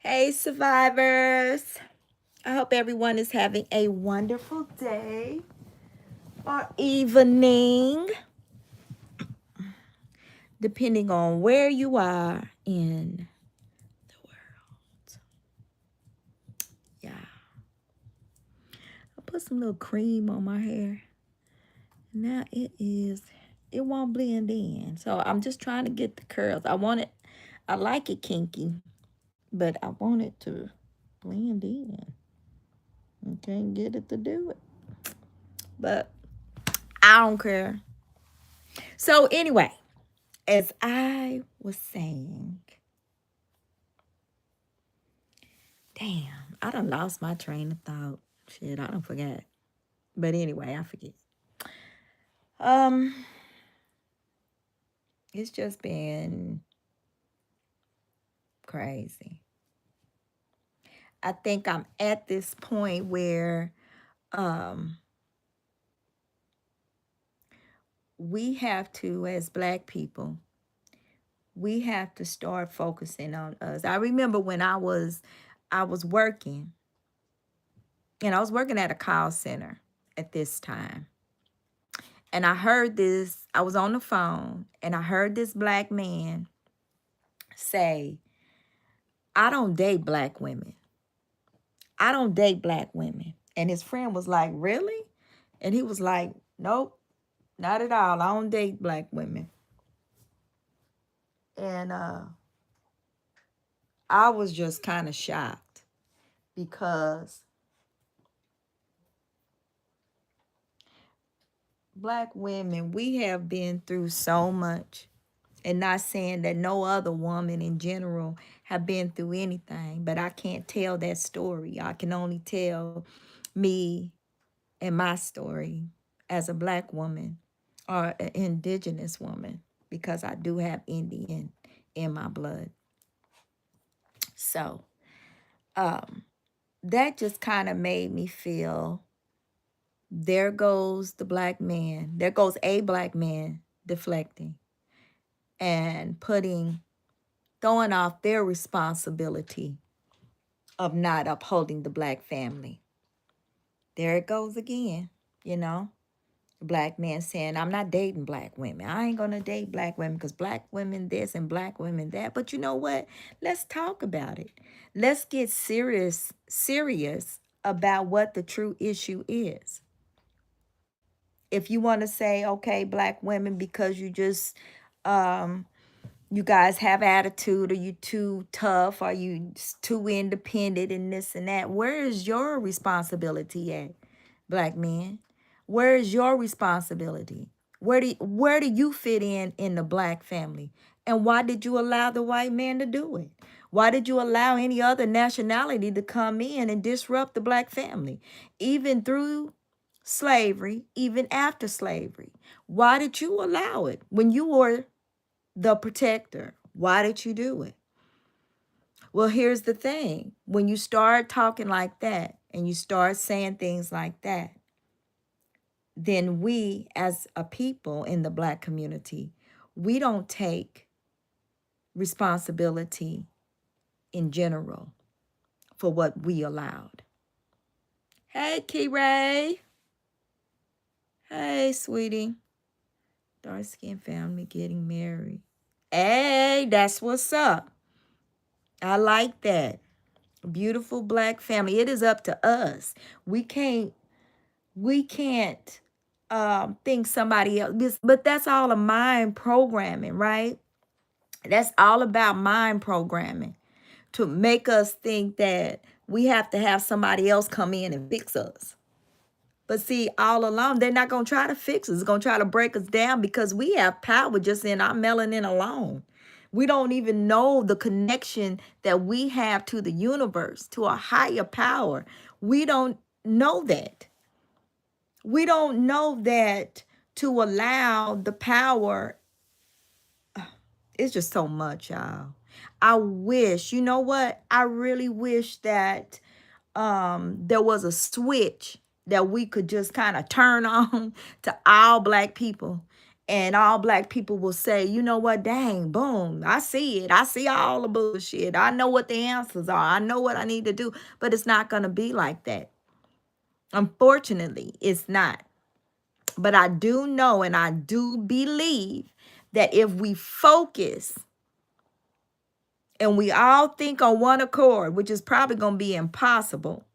Hey, survivors. I hope everyone is having a wonderful day or evening, depending on where you are in the world. Yeah. I put some little cream on my hair. Now it won't blend in. So I'm just trying to get the curls. I like it kinky, but I want it to blend in. I can't get it to do it. But I don't care. So anyway, as I was saying, damn, I done lost my train of thought. Shit, I don't forget. But anyway, I forget. Um, it's just been crazy. I think I'm at this point where um we have to, as Black people, we have to start focusing on us. I remember when I was working, and I was working at a call center at this time. And I was on the phone, and I heard this Black man say, I don't date Black women. I don't date Black women. And his friend was like, really? And he was like, nope, not at all. I don't date Black women. And I was just kind of shocked because Black women, we have been through so much. And not saying that no other woman in general have been through anything, but I can't tell that story. I can only tell me and my story as a Black woman or an indigenous woman, because I do have Indian in my blood. So that just kind of made me feel, there goes the Black man. There goes a Black man deflecting and throwing off their responsibility of not upholding the Black family. There it goes again, you know. The Black man saying, I'm not dating Black women. I ain't going to date Black women because Black women this and Black women that. But you know what? Let's talk about it. Let's get serious about what the true issue is. If you want to say, okay, Black women, because um, you guys have attitude, or you too tough, or you too independent and this and that, where is your responsibility at, Black men? Where is your responsibility? Where do you fit in the Black family? And why did you allow the white man to do it? Why did you allow any other nationality to come in and disrupt the Black family? Even through slavery, even after slavery. Why did you allow it when you were the protector? Why did you do it? Well, here's the thing. When you start talking like that and you start saying things like that, then we as a people in the Black community, we don't take responsibility in general for what we allowed. Hey, Key Ray. Hey, sweetie. Dark skin family getting married. Hey, that's what's up. I like that. Beautiful Black family. It is up to us. We can't think somebody else, but that's all a mind programming, right? That's all about mind programming, to make us think that we have to have somebody else come in and fix us. But see, all along, they're not going to try to fix us. It's going to try to break us down, because we have power just in our melanin alone. We don't even know the connection that we have to the universe, to a higher power. We don't know that. We don't know that to allow the power. It's just so much, y'all. I wish, you know what? I really wish that there was a switch that we could just kind of turn on to all Black people, And all black people will say, you know what, dang, boom, I see it. I see all the bullshit. I know what the answers are. I know what I need to do. But it's not going to be like that. Unfortunately, it's not. But I do know and I do believe that if we focus and we all think on one accord, which is probably going to be impossible.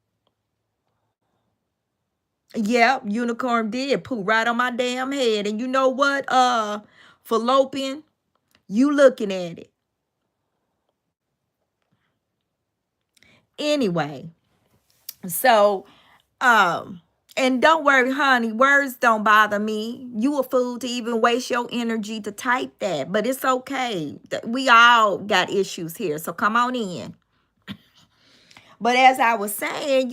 Yep, unicorn did poop right on my damn head. And you know what, fallopian, you looking at it. Anyway, so, and don't worry, honey, words don't bother me. You a fool to even waste your energy to type that, but it's okay. We all got issues here, so come on in. But as I was saying,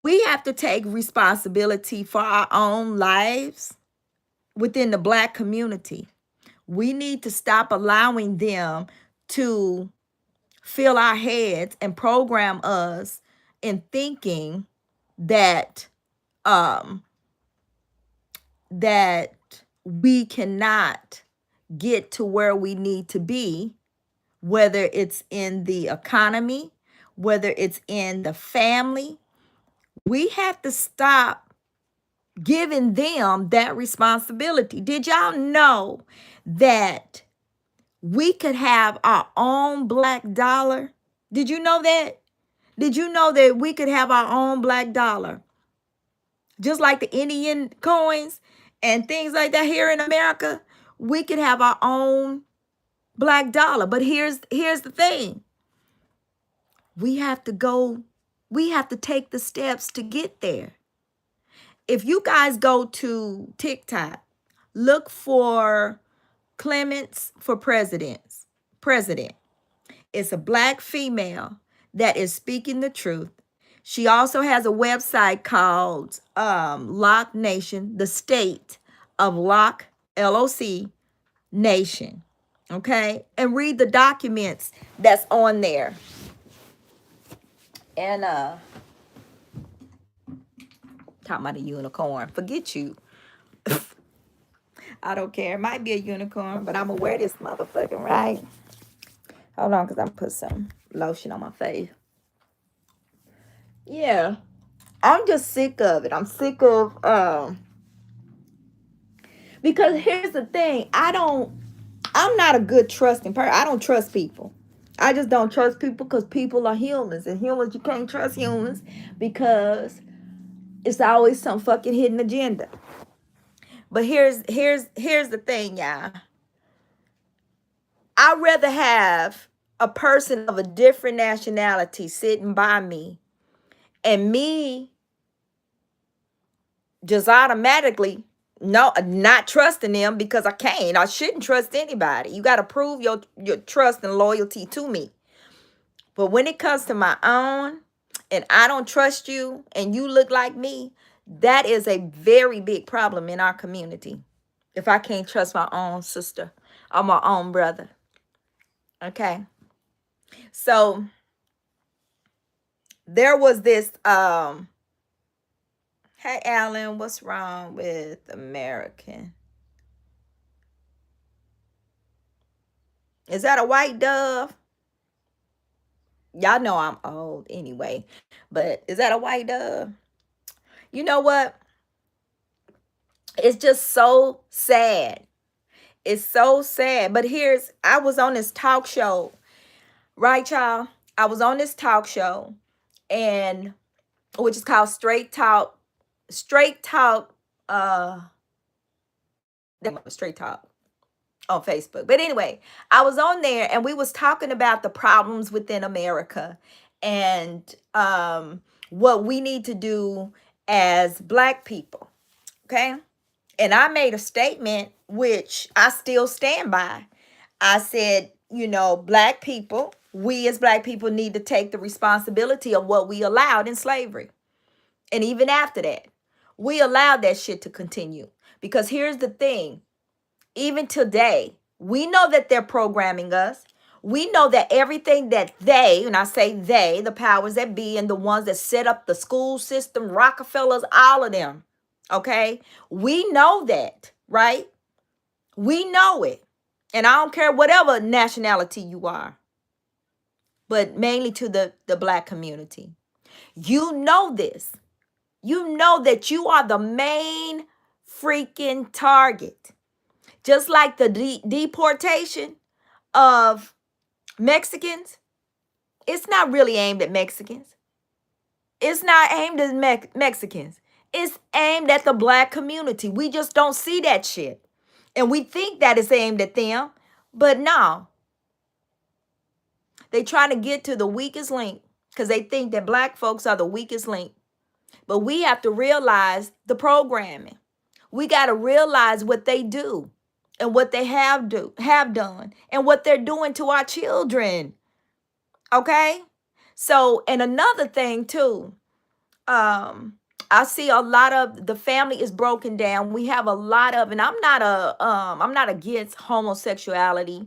we have to take responsibility for our own lives within the black community. We need to stop allowing them to fill our heads and program us in thinking that um that we cannot get to where we need to be, whether it's in the economy, whether it's in the family. We have to stop giving them that responsibility. Did y'all know that we could have our own black dollar? Did you know that? Did you know that we could have our own black dollar? Just like the Indian coins and things like that here in America, we could have our own black dollar. But here's the thing. We have to take the steps to get there. If you guys go to TikTok, look for Clements for President. It's a black female that is speaking the truth. She also has a website called Lock Nation, the state of Lock, LOC Nation. Okay? And read the documents that's on there. And talking about a unicorn. Forget you. I don't care. It might be a unicorn, but I'm gonna wear this motherfucking right. Hold on, because I'm put some lotion on my face. Yeah. I'm just sick of it. I'm sick of because here's the thing. I'm not a good trusting person. I don't trust people. I just don't trust people because people are humans. And humans, you can't trust humans because it's always some fucking hidden agenda. But here's the thing, y'all. I'd rather have a person of a different nationality sitting by me and me just automatically not trusting them because I can't. I shouldn't trust anybody. You got to prove your trust and loyalty to me. But when it comes to my own and I don't trust you and you look like me, that is a very big problem in our community. If I can't trust my own sister or my own brother. Okay. So there was this hey Alan, what's wrong with American? Is that a white dove? Y'all know I'm old anyway, but is that a white dove? You know what? It's just so sad. It's so sad. But I was on this talk show, right, y'all? I was on this talk show, and which is called Straight Talk, Straight Talk on Facebook. But anyway, I was on there and we was talking about the problems within America and what we need to do as black people. Okay? And I made a statement which I still stand by. I said, black people, we as black people need to take the responsibility of what we allowed in slavery. And even after that, we allowed that shit to continue. Because here's the thing. Even today, we know that they're programming us. We know that everything that they, and I say they, the powers that be and the ones that set up the school system, Rockefellers, all of them, okay? We know that, right? We know it. And I don't care whatever nationality you are, but mainly to the black community. You know this. You know that you are the main freaking target. Just like the deportation of Mexicans, it's not really aimed at Mexicans. It's not aimed at Mexicans. It's aimed at the black community. We just don't see that shit. And we think that it's aimed at them, but no. They trying to get to the weakest link because they think that black folks are the weakest link. But we have to realize the programming. We got to realize what they do and what they have done and what they're doing to our children. Okay? So, and another thing too, I see a lot of the family is broken down. We have a lot of, and I'm not against homosexuality.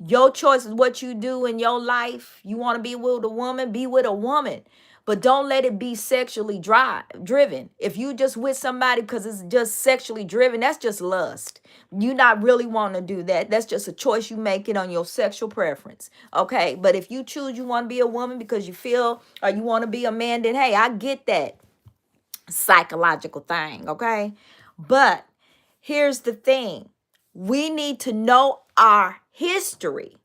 Your choice is what you do in your life. You want to be with a woman, be with a woman. But don't let it be sexually driven. If you just with somebody because it's just sexually driven, that's just lust. You not really want to do that. That's just a choice you make it on your sexual preference. Okay. But if you choose you want to be a woman because you feel or you want to be a man, then hey, I get that psychological thing. Okay. But here's the thing. We need to know our history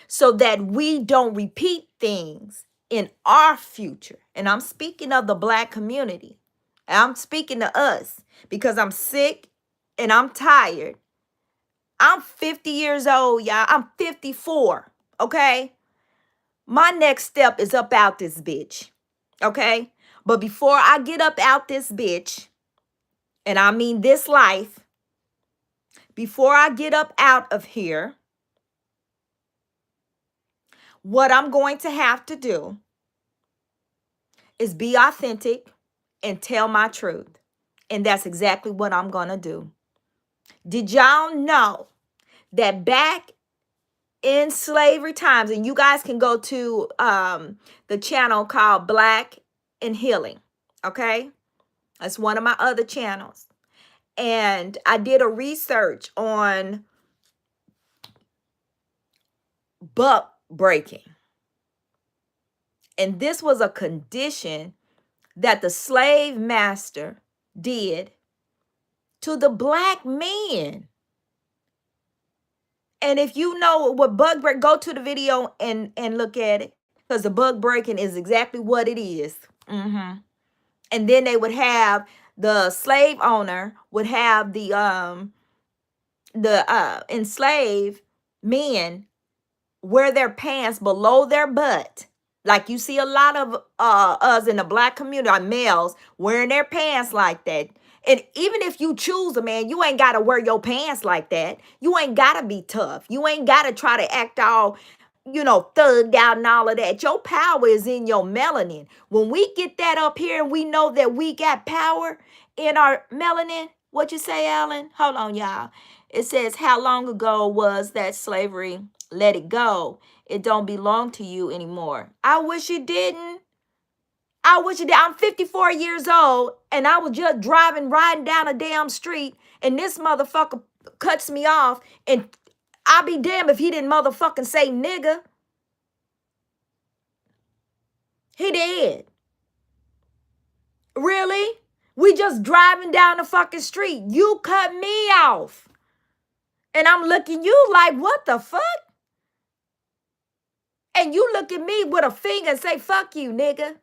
so that we don't repeat things in our future. And I'm speaking of the black community. I'm speaking to us because I'm sick and I'm tired. I'm 50 years old, y'all. I'm 54, okay? My next step is up out this bitch, okay? But before I get up out this bitch, and I mean this life, before I get up out of here, what I'm going to have to do is be authentic and tell my truth. And that's exactly what I'm going to do. Did y'all know that back in slavery times, and you guys can go to the channel called Black and Healing, okay? That's one of my other channels. And I did a research on buck breaking. And this was a condition that the slave master did to the black men. And if you know what bug break, go to the video and look at it because the bug breaking is exactly what it is. And then they would have the slave owner would have the enslaved men wear their pants below their butt. Like you see a lot of us in the black community, our males wearing their pants like that. And even if you choose a man, you ain't got to wear your pants like that. You ain't got to be tough. You ain't got to try to act all, thugged out and all of that. Your power is in your melanin. When we get that up here and we know that we got power in our melanin, what you say, Alan? Hold on, y'all. It says, how long ago was that slavery? Let it go. It don't belong to you anymore. I wish it didn't. I wish it did. I'm 54 years old and I was just riding down a damn street and this motherfucker cuts me off and I'll be damned if he didn't motherfucking say nigga. He did. Really? We just driving down the fucking street. You cut me off. And I'm looking you like, what the fuck? And you look at me with a finger and say, fuck you, nigga.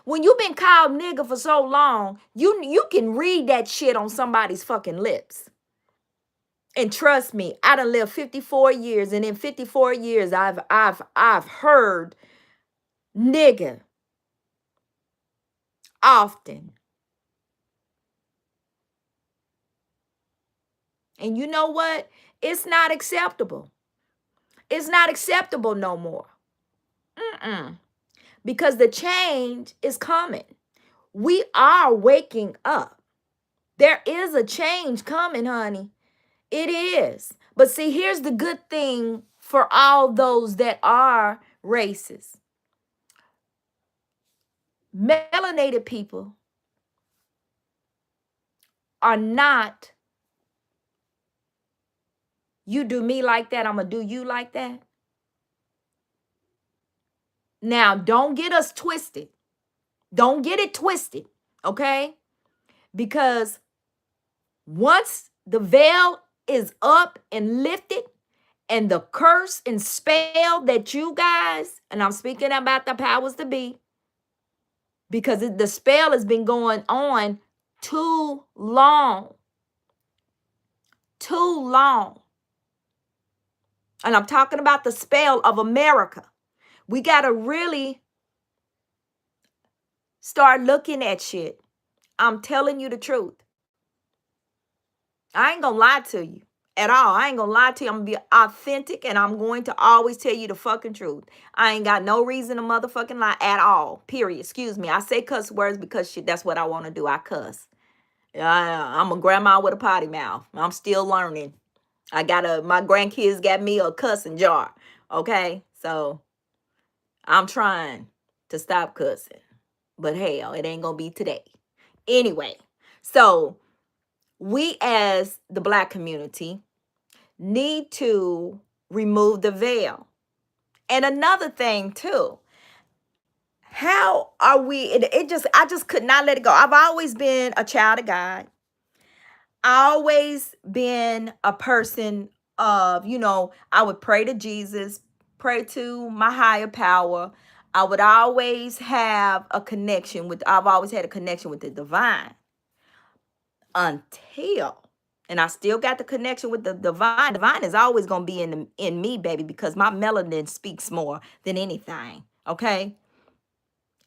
When you've been called nigga for so long, you can read that shit on somebody's fucking lips. And trust me, I done lived 54 years, and in 54 years, I've heard nigga often. And you know what? It's not acceptable. It's not acceptable no more. Because the change is coming. We are waking up. There is a change coming, honey. It is. But see, here's the good thing for all those that are racist. Melanated people are not You do me like that, I'm going to do you like that. Now, don't get us twisted. Don't get it twisted, okay? Because once the veil is up and lifted, and the curse and spell that you guys, and I'm speaking about the powers to be, because the spell has been going on too long. Too long. And I'm talking about the spell of America. We got to really start looking at shit. I'm telling you the truth. I ain't gonna lie to you at all. I ain't gonna lie to you. I'm gonna be authentic and I'm going to always tell you the fucking truth. I ain't got no reason to motherfucking lie at all. Period. Excuse me. I say cuss words because shit, that's what I want to do. I cuss. I'm a grandma with a potty mouth. I'm still learning. My grandkids got me a cussing jar. Okay? So I'm trying to stop cussing. But hell, it ain't gonna be today. Anyway, so we as the Black community need to remove the veil. And another thing too, how are we, I just could not let it go. I've always been a child of God. I always been a person of, I would pray to Jesus, pray to my higher power. I would always have a connection with, I've always had a connection with the divine until, and I still got the connection with the divine. Divine is always going to be in me, baby, because my melanin speaks more than anything, okay?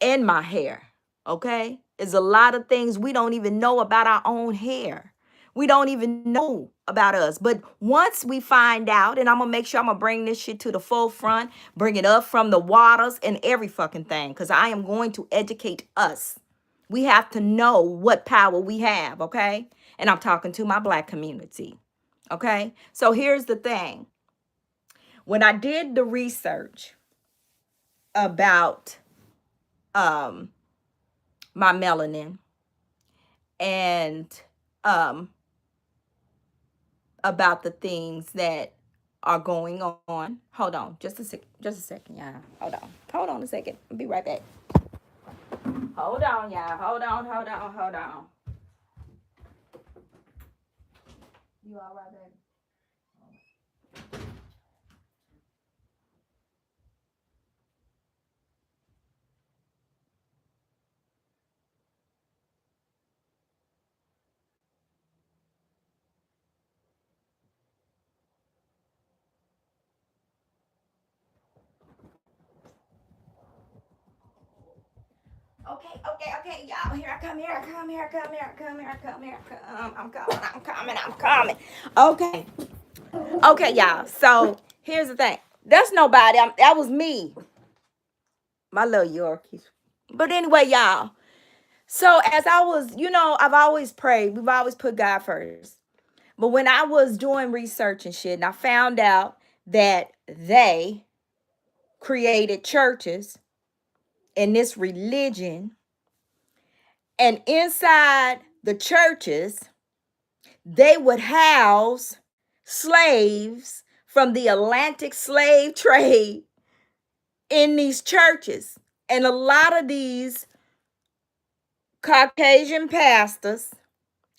And my hair, okay? There's a lot of things we don't even know about our own hair. We don't even know about us. But once we find out, and I'm going to make sure I'm going to bring this shit to the forefront, bring it up from the waters and every fucking thing, because I am going to educate us. We have to know what power we have, okay? And I'm talking to my Black community, okay? So here's the thing. When I did the research about my melanin and about the things that are going on. Hold on, just a second, y'all. Hold on a second. I'll be right back. Hold on, y'all. Hold on. You all right, baby? Okay, y'all. Here I come. I'm coming. Okay, y'all. So here's the thing. That's nobody. That was me. My little Yorkies. But anyway, y'all. So as I was, I've always prayed. We've always put God first. But when I was doing research and shit, and I found out that they created churches in this religion, and inside the churches, they would house slaves from the Atlantic slave trade in these churches. And a lot of these Caucasian pastors,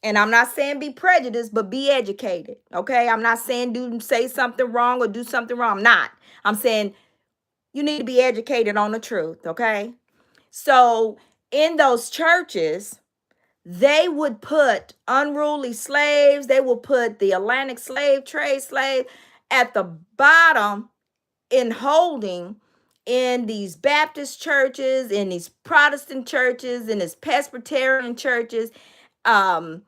and I'm not saying be prejudiced, but be educated, okay? I'm not saying say something wrong or do something wrong. I'm not. I'm saying you need to be educated on the truth, okay? So in those churches, they would put unruly slaves, they would put the Atlantic slave trade slave at the bottom in holding in these Baptist churches, in these Protestant churches, in these Presbyterian churches, and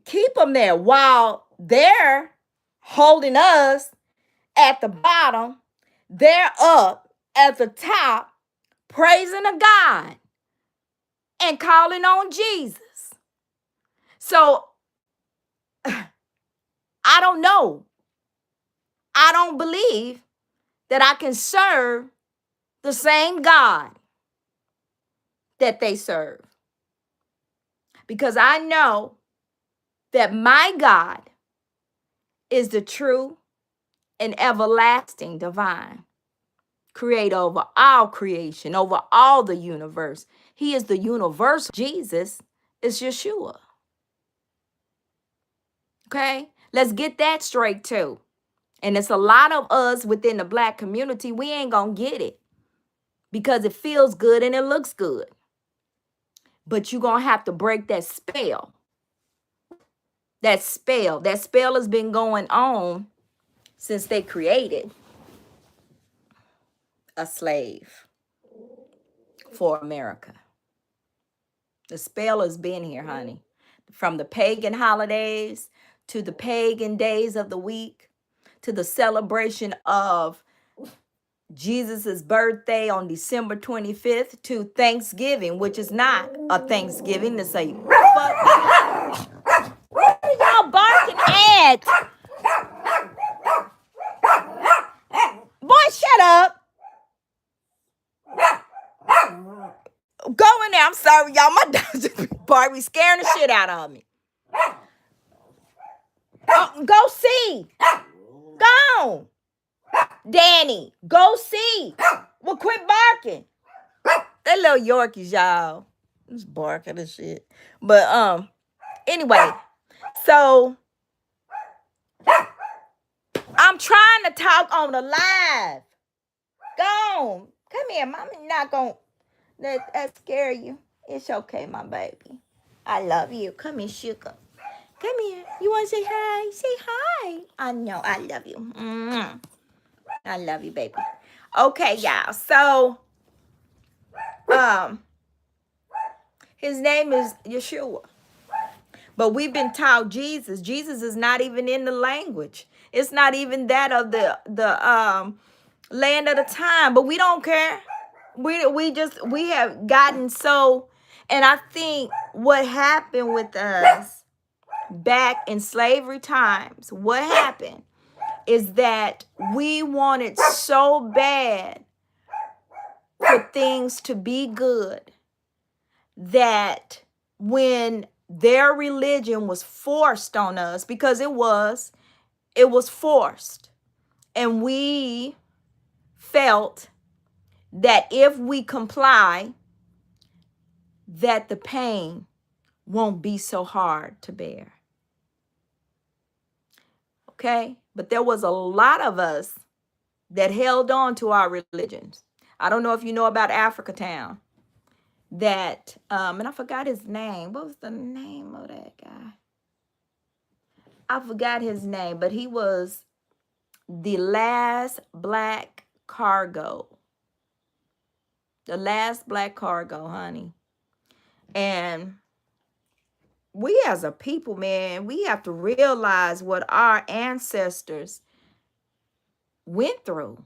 keep them there while they're holding us at the bottom. They're up at the top praising a God and calling on Jesus. So I don't know. I don't believe that I can serve the same God that they serve. Because I know that my God is the true and everlasting divine creator over all creation, over all the universe. He is the universal. Jesus is Yeshua. Okay? Let's get that straight too. And it's a lot of us within the Black community, we ain't gonna get it because it feels good and it looks good. But you're gonna have to break that spell. That spell has been going on since they created a slave for America. The spell has been here, honey. From the pagan holidays to the pagan days of the week to the celebration of Jesus's birthday on December 25th to Thanksgiving, which is not a Thanksgiving to say, fuck. What are y'all barking at? Boy, shut up. Go in there. I'm sorry, y'all. My dog's just barking, scaring the shit out of me. Go see. Go. Danny, go see. Well, quit barking. That little Yorkies, y'all. Just barking and shit. But anyway, so I'm trying to talk on the live. Go on. Come here. Mommy not gonna let that scare you. It's okay, my baby. I love you. Come here, sugar. Come here. You want to say hi? Say hi. I know. I love you. I love you, baby. Okay, y'all. So, his name is Yeshua. But we've been taught Jesus. Jesus is not even in the language. It's not even that of the land of the time. But we don't care. We have gotten so, and I think what happened with us back in slavery times, what happened is that we wanted so bad for things to be good that when their religion was forced on us, because it was forced, and we felt that if we comply, that the pain won't be so hard to bear. Okay? But there was a lot of us that held on to our religions. I don't know if you know about Africa Town. That, and I forgot his name. What was the name of that guy? I forgot his name, but he was the last black cargo. The last black cargo, honey. And we as a people, man, we have to realize what our ancestors went through.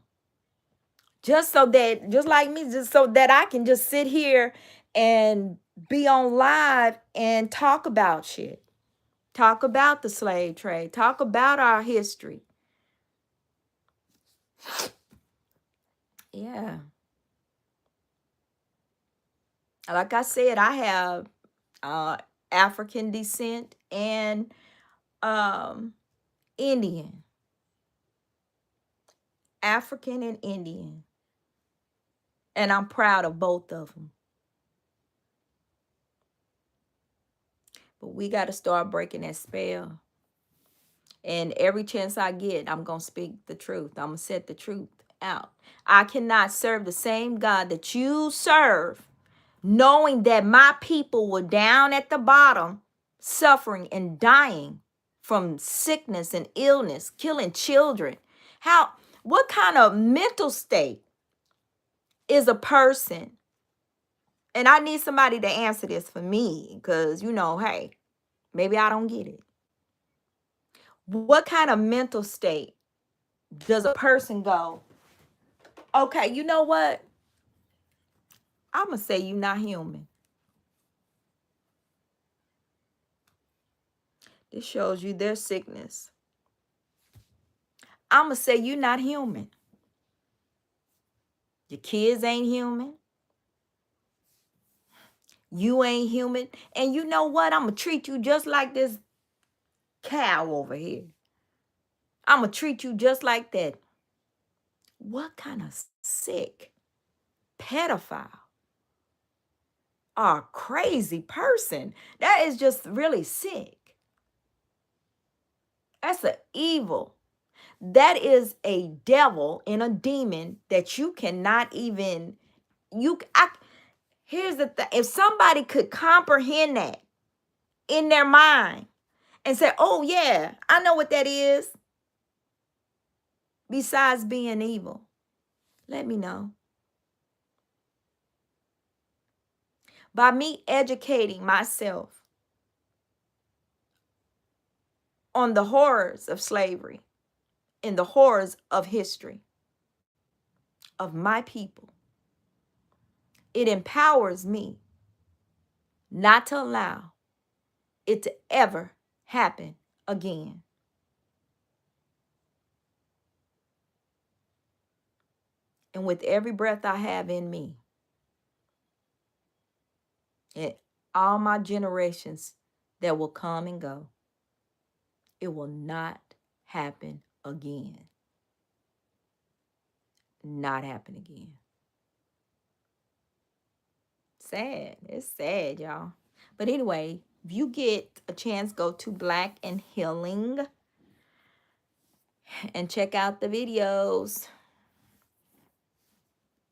Just like me, just so that I can just sit here and be on live and talk about shit. Talk about the slave trade. Talk about our history. Yeah. Like I said, I have African descent and Indian. African and Indian. And I'm proud of both of them. But we got to start breaking that spell. And every chance I get, I'm going to speak the truth. I'm going to set the truth out. I cannot serve the same God that you serve, knowing that my people were down at the bottom, suffering and dying from sickness and illness, killing children. What kind of mental state is a person? And I need somebody to answer this for me because, hey, maybe I don't get it. What kind of mental state does a person go, okay, you know what? I'm going to say you're not human. This shows you their sickness. I'm going to say you're not human. Your kids ain't human. You ain't human. And you know what? I'm going to treat you just like this cow over here. I'm going to treat you just like that. What kind of sick pedophile or crazy person? That is just really sick. That's an evil. That is a devil and a demon that you cannot even, here's the thing. If somebody could comprehend that in their mind and say, oh yeah, I know what that is, besides being evil, let me know. By me educating myself on the horrors of slavery and the horrors of history of my people, it empowers me not to allow it to ever happen again. And with every breath I have in me, and all my generations that will come and go, it will not happen again. Not happen again. Sad. It's sad, y'all. But anyway, if you get a chance, go to Black and Healing and check out the videos.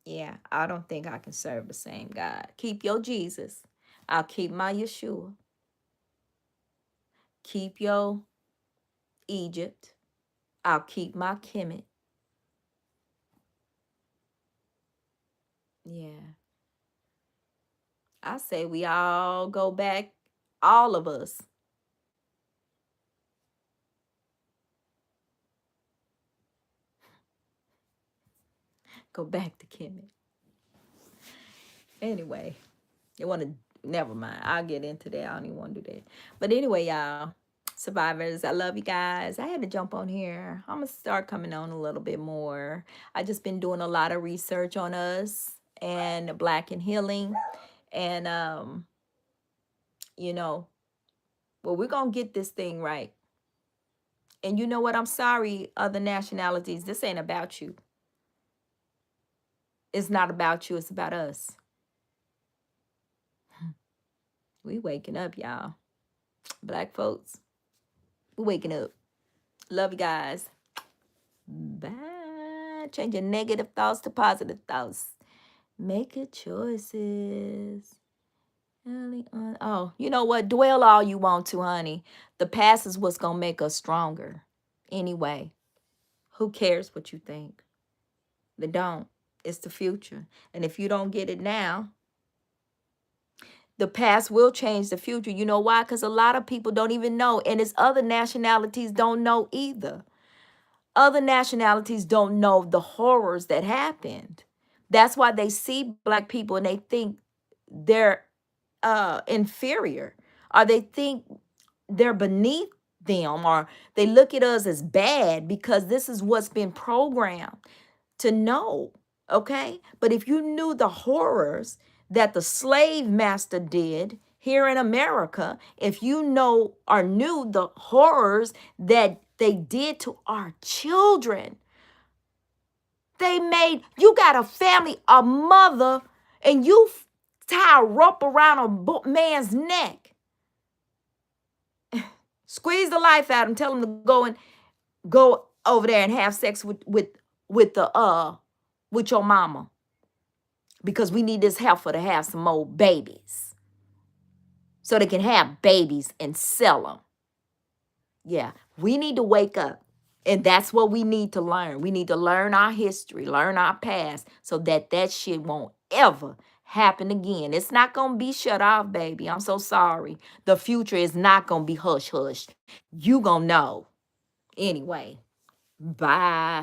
Yeah, I don't think I can serve the same God. Keep your Jesus. I'll keep my Yeshua. Keep your Egypt. I'll keep my Kemet. Yeah. I say we all go back, all of us. Go back to Kemet. Anyway, you want to, never mind. I'll get into that. I don't even want to do that. But anyway, y'all, survivors, I love you guys. I had to jump on here. I'm going to start coming on a little bit more. I just been doing a lot of research on us and Black and Healing. And, you know, well, we're going to get this thing right. And you know what? I'm sorry, other nationalities. This ain't about you. It's not about you. It's about us. We waking up, y'all. Black folks, we waking up. Love you guys. Bye. Change your negative thoughts to positive thoughts. Make good choices. Oh, you know what? Dwell all you want to, honey. The past is what's going to make us stronger. Anyway, who cares what you think? They don't. It's the future. And if you don't get it now, the past will change the future. You know why? Because a lot of people don't even know. And it's other nationalities don't know either. Other nationalities don't know the horrors that happened. That's why they see Black people and they think they're inferior, or they think they're beneath them, or they look at us as bad because this is what's been programmed to know. Okay? But if you knew the horrors that the slave master did here in America, if you know or knew the horrors that they did to our children, they made, you got a family, a mother, and you tie a rope around a man's neck. Squeeze the life out of him, tell him to go over there and have sex with your mama. Because we need this heifer to have some more babies. So they can have babies and sell them. Yeah, we need to wake up. And that's what we need to learn. We need to learn our history, learn our past, so that that shit won't ever happen again. It's not going to be shut off, baby. I'm so sorry. The future is not going to be hush-hush. You going to know. Anyway, bye.